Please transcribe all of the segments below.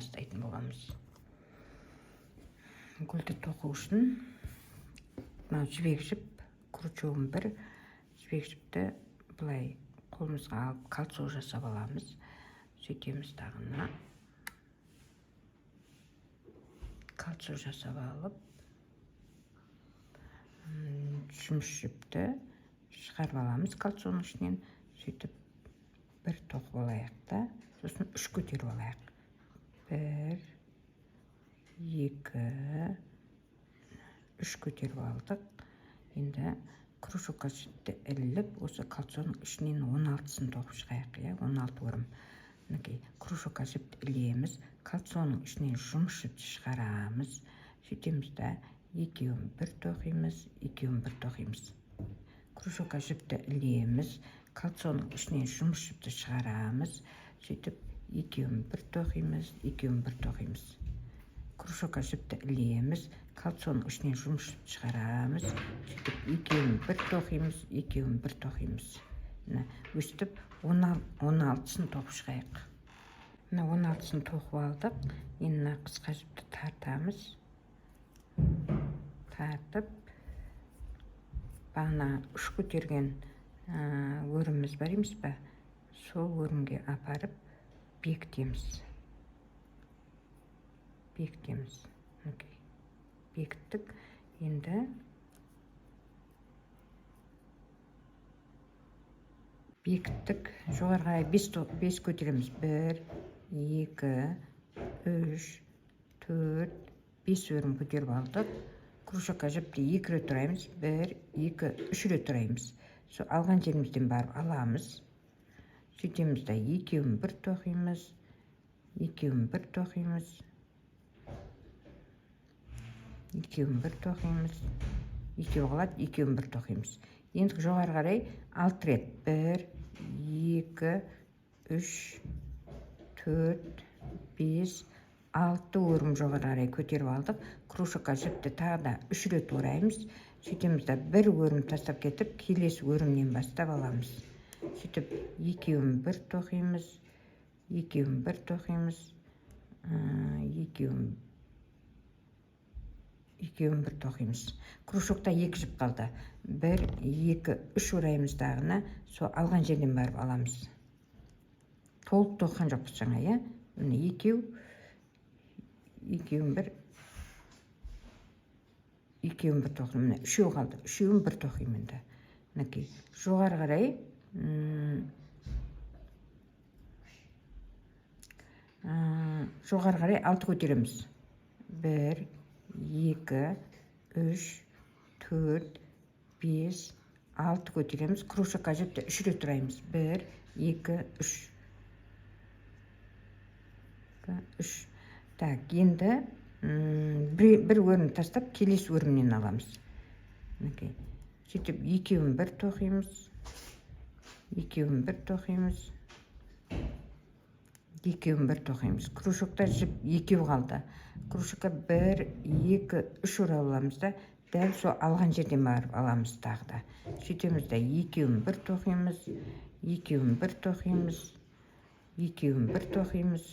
бастайтын боламыз. Гүлді тоқу үшін жібек жіп, крючогын бір жібек жіпті былай қолымызға алып кольцо жасап аламыз. Сөйтеміз тағына кольцо жасап алып, жұмыс жіпті шығарып аламыз кольцоның ішінен. Сөйтіп бір тоқып алайық та, сосын 3 көтеріп алайық. 1, 2, 3 көтеріп алдық. Енді кружокқа жіпті іліп, осы кольцоның ішінен 16-сын тоқып шығайық, 16 өрім. Кружокқа жіпті ілеміз, кольцоның ішінен жұмыс жіпті шығарамыз. Сөйтеміз да екеуін бір тоқимыз, екеуін бір тоқимыз. Кружокқа жіпті ілеміз, кольцоның ішінен жұмыс жіпті шығарамыз. Сөйтіп екеуін бір тоқимыз, екеуін бір тоқимыз. Кружокқа жіпті ілеміз, кольцоның ішінен жұмыс жіпті шығарамыз. Сөйтіп екеуін бір тоқимыз, екеуін бір тоқимыз. Өстіп 16-сын тоқып шығайық. 16-сын тоқып алдық. Енді қысқа жіпті тартамыз. Тартып, бағана 3 көтерген өріміз бар емес па? Сол өрімге апарып бекітеміз. Бекіттік. Енді бекіттік. Жоғарға 5 көтереміз. 1, 2, 3, 4, 5 өрім көтеріп алдық. Кружокқа жіпті 2 рет тұраймыз. 1, 2, 3 рет тұраймыз. Сол алған жерімізден барып аламыз. Сөйтеміз да екеуін бір тоқимыз. Екеуін бір тоқимыз. Екеуін бір тоқимыз. Екеу қалады, екеуін бір тоқимыз. Енді жоғары қарай 6 рет. 1, 2, 3, 4, 5, 6 өрім жоғары қарай көтеріп алдық. Кружокқа жіпті тағы да 3 рет ораймыз. Сөйтеміз да бір өрім тастап кетіп, келесі өрімнен бастап аламыз. Сөйтіп екеуін бір тоқимыз. Екеуін бір тоқимыз. Екеуін бір тоқимыз. Кружокта 2 жіп қалды. 1, 2, 3 ораймыз дағына. Сол алған жерден барып аламыз. Толық тоққан жоқпыз жаңа, екеуін бір тоқым. Үшеу қалды. Үшеуін бір тоқим енді. Жоғары қарай жоғары қарай 6 көтереміз. 1, 2, 3, 4, 5, 6 көтереміз. Кружокқа жіпті 3 рет тұраймыз. 1, 2, 3. Так, енді бір өрім тастап, келесі өрімнен аламыз. Сөйтіп екеуін бір тоқимыз. Екеуін бір тоқимыз. Екеуін бір тоқимыз. Кружокта жіп екеу қалды. Кружокқа 1, 2, 3 орап аламыз да, дәл сол алған жерден барып аламыз тағы да. Сөйтеміз да екеуін бір тоқимыз. Екеуін бір тоқимыз. Екеуін бір тоқимыз.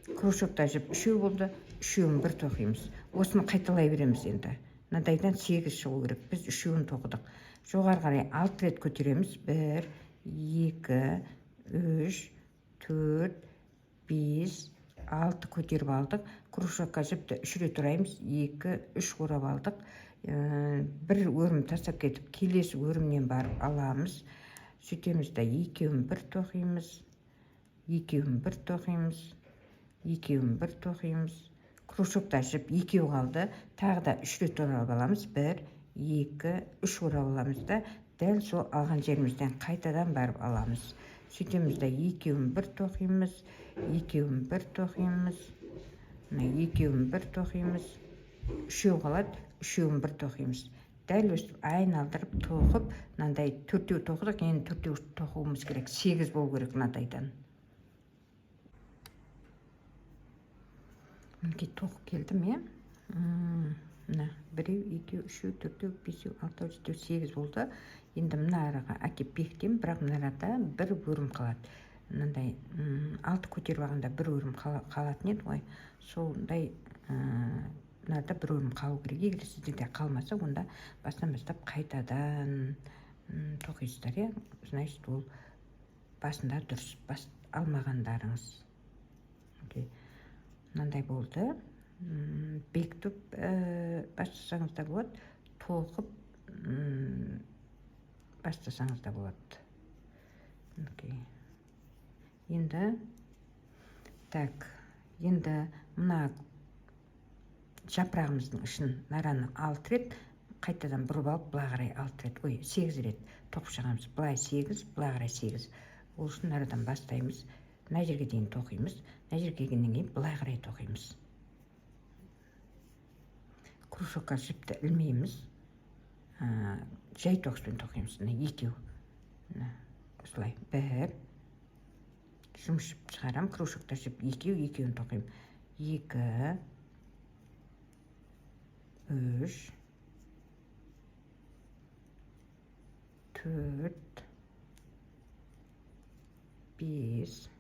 Кружокта жіп 3 болды. 3-ін бір тоқимыз. Осыны қайталай береміз енді. Мынадайдан 8 шығу керек. Біз 3-ін тоқыдық. Жоғары қарай 6 рет көтереміз. 1, 2, 3, 4, 5, 6 көтеріп алдық. Кружокқа жіпті 3 рет тұраймыз. 2, 3 орап алдық. Бір өрім тастап кетіп, келесі өрімнен барып аламыз. Сөйтеміз да екеуін бір тоқимыз. Екеуін бір тоқимыз. Екеуін бір тоқимыз. Кружокта жіп екеу қалды. Тағы да 3 рет орап аламыз. 1, 2, 3 орап аламыз да, дәл сол алған жерімізден қайтадан барып аламыз. Сөйтеміз да екеуін бір тоқимыз. Екеуін бір тоқимыз. Екеуін бір тоқимыз. 3 қалады. 3-ін бір тоқимыз. Дәл өстіп айналдырып тоқып, мынандай 4-еу тоқыдық, енді 4-еу тоқуымыз керек. 8 болу керек мынадайдан. Тоқып келдім, Мына 1, 2, 3, 4, 5, 6, 7, 8 болды. Енді мына араға әкеп бекітемін, бірақ мына арада бір өрім қалады. мынандай алты көтеріп алғанда бір өрім қалатын еді ғой, сондай мынада бір өрім қалу керек. Егер сіздерде қалмаса, онда бастан бастап қайтадан тоқисыздар, иә. Значит, ол басында дұрыс алмағандарыңыз. Мынандай болды. Бекітіп бастасаңыз да болады, тоқып бастасаңыз да болады. Енді мына жапырағымыздың ішін нараны 6 рет қайтадан бұрып алып, бұлай қарай 6 рет, 8 рет тоқып шығамыз. Бұлай 8, бұлай қарай 8. Ол үшін нарадан бастаймыз, мына жерге дейін тоқимыз, мына жерге келгеннен кейін бұлай қарай тоқимыз. Кружокқа жіпті ілмейміз, жай тоқыспен тоқимыз. Екеу, осылай, бір жұмыс жіп шығарам, кружокта жіп екеуін тоқим. 2, 3, 4, 5,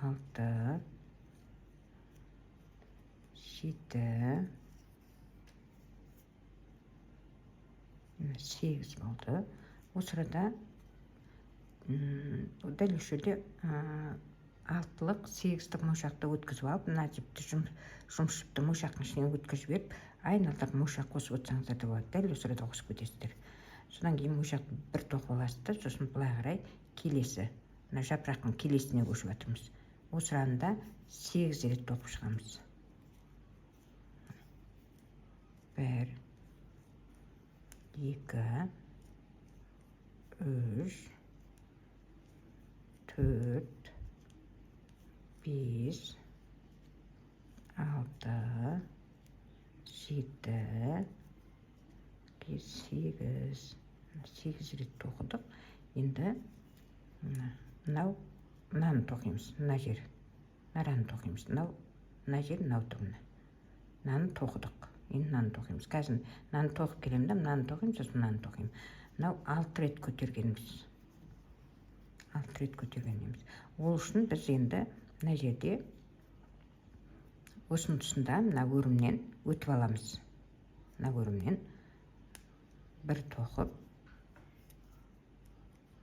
6, 7, 8 болды. Осы сырада дәл осы жерде 6-лық 8-лік моншақты өткізіп алып, мына жіпті жұмыс жіпті моншақтың ішіне өткізіп беріп, айналдап моншақ қосып отырсаңыздар да болады. Дәл осы сырада қосып кетесіздер. Содан кейін моншақты бір тоқып аласыздар, сосын былай қарай келесі, мына жапырақтың келесіне көшіп жатырмыз. Осы сырада 8 рет тоқып шығамыз. 1, 2, 3, 4, 5, 6, 7, 8 рет тоқыдық. Енді мынаны тоқимыз, мына жер, нараны тоқимыз, мына жер, мынау тұғыны. Мынаны тоқыдық, енді мынаны тоқимыз. Қазір мынаны тоқып келем да, мынаны тоқимыз, сосын мынаны тоқимыз. Мынау 6 рет көтергеніміз. 6 рет көтергеніміз. Ол үшін біз енді мына жерде осының тұсында мына өрімнен өтіп аламыз. Мына өрімнен бір тоқып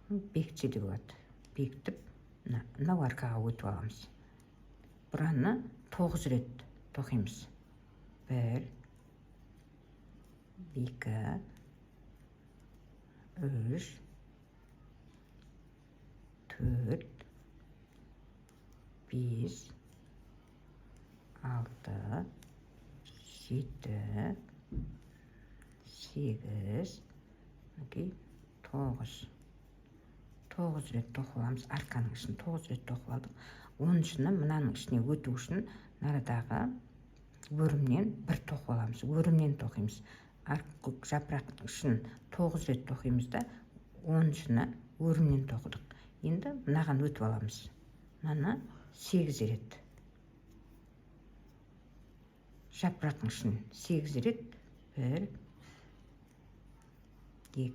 бекітсе де болады. Бекітіп, мынау арқаға өтіп аламыз. Бұраны 9 рет тоқимыз. 1, 2, 3, 4, 5, 6, 7, 8, 9 рет тоқып аламыз. Арқаның ішін 9 рет тоқып алдық. 10-шыны мынаның ішіне өту үшін нарадағы өрімнен бір тоқып аламыз. Өрімнен тоқимыз. Жапырақтың ішін 9 рет тоқимыз да, 10-шыны өрімнен тоқыдық. Енді мынаған өтіп аламыз. Мынаны 8 рет. Жапырақтың ішін 8 рет. 1, 2,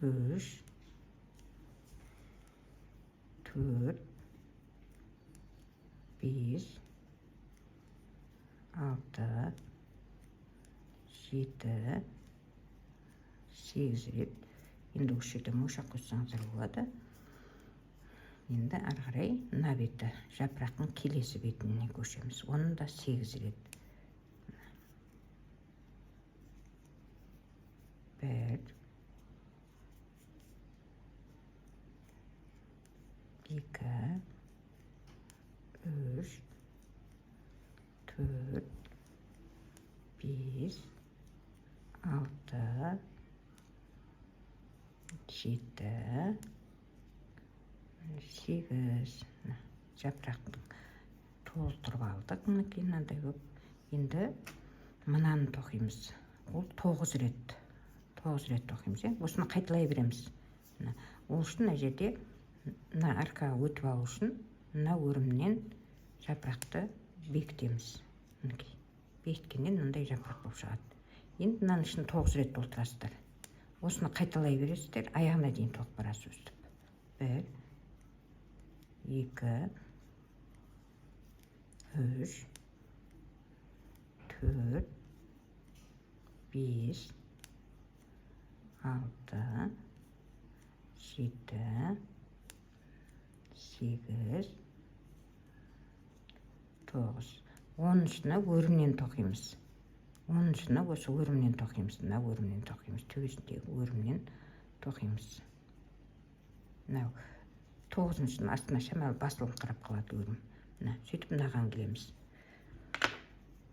3, 4, 5, 6, 7, 8 рет. Енді осы жерде моншақ қоссаңыздар болады. Енді ары қарай мына беті, жапырақтың келесі бетіне көшеміз. Оны да 8 рет. 1, 2, 3, 4, 5, 6, 7, 8. Жапырақтың толтырып алдық. Мінекей мынандай көп. Енді мынаны тоқимыз. Ол 9 рет. 9 рет тоқимыз. Осыны қайталай береміз. Ол үшін мына жерде мына арқаға өтіп алу үшін мына өрімнен жапырақты бекітеміз. Бекіткеннен мынандай жапырақ болып шығады. Енді мынаның ішін 9 рет толтырасыздар. осыны қайталай бересіздер, аяғына дейін тоқып барасыз өстіп. 1, 2, 3, 4, 5, 6, 7, 8, 9. 10-шыны өрімнен тоқимыз. 10-шыны осы өрімнен тоқимыз. Мына өрімнен тоқимыз. Төбесіндегі өрімнен тоқимыз. Мынау 9-шының астына шамалы басылыңқырап қалады өрім. Мына сөйтіп мынаған келеміз.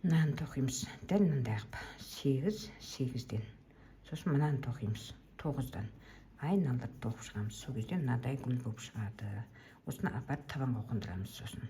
Мынаны тоқимыз. Дәл мынандай қылып 8, 8-ден. Сосын мынаны тоқимыз 9-дан. Айналдырып тоқып шығамыз. Сол кезде мынадай гүл болып шығады. Осыны апарып табанға қондырамыз сосын.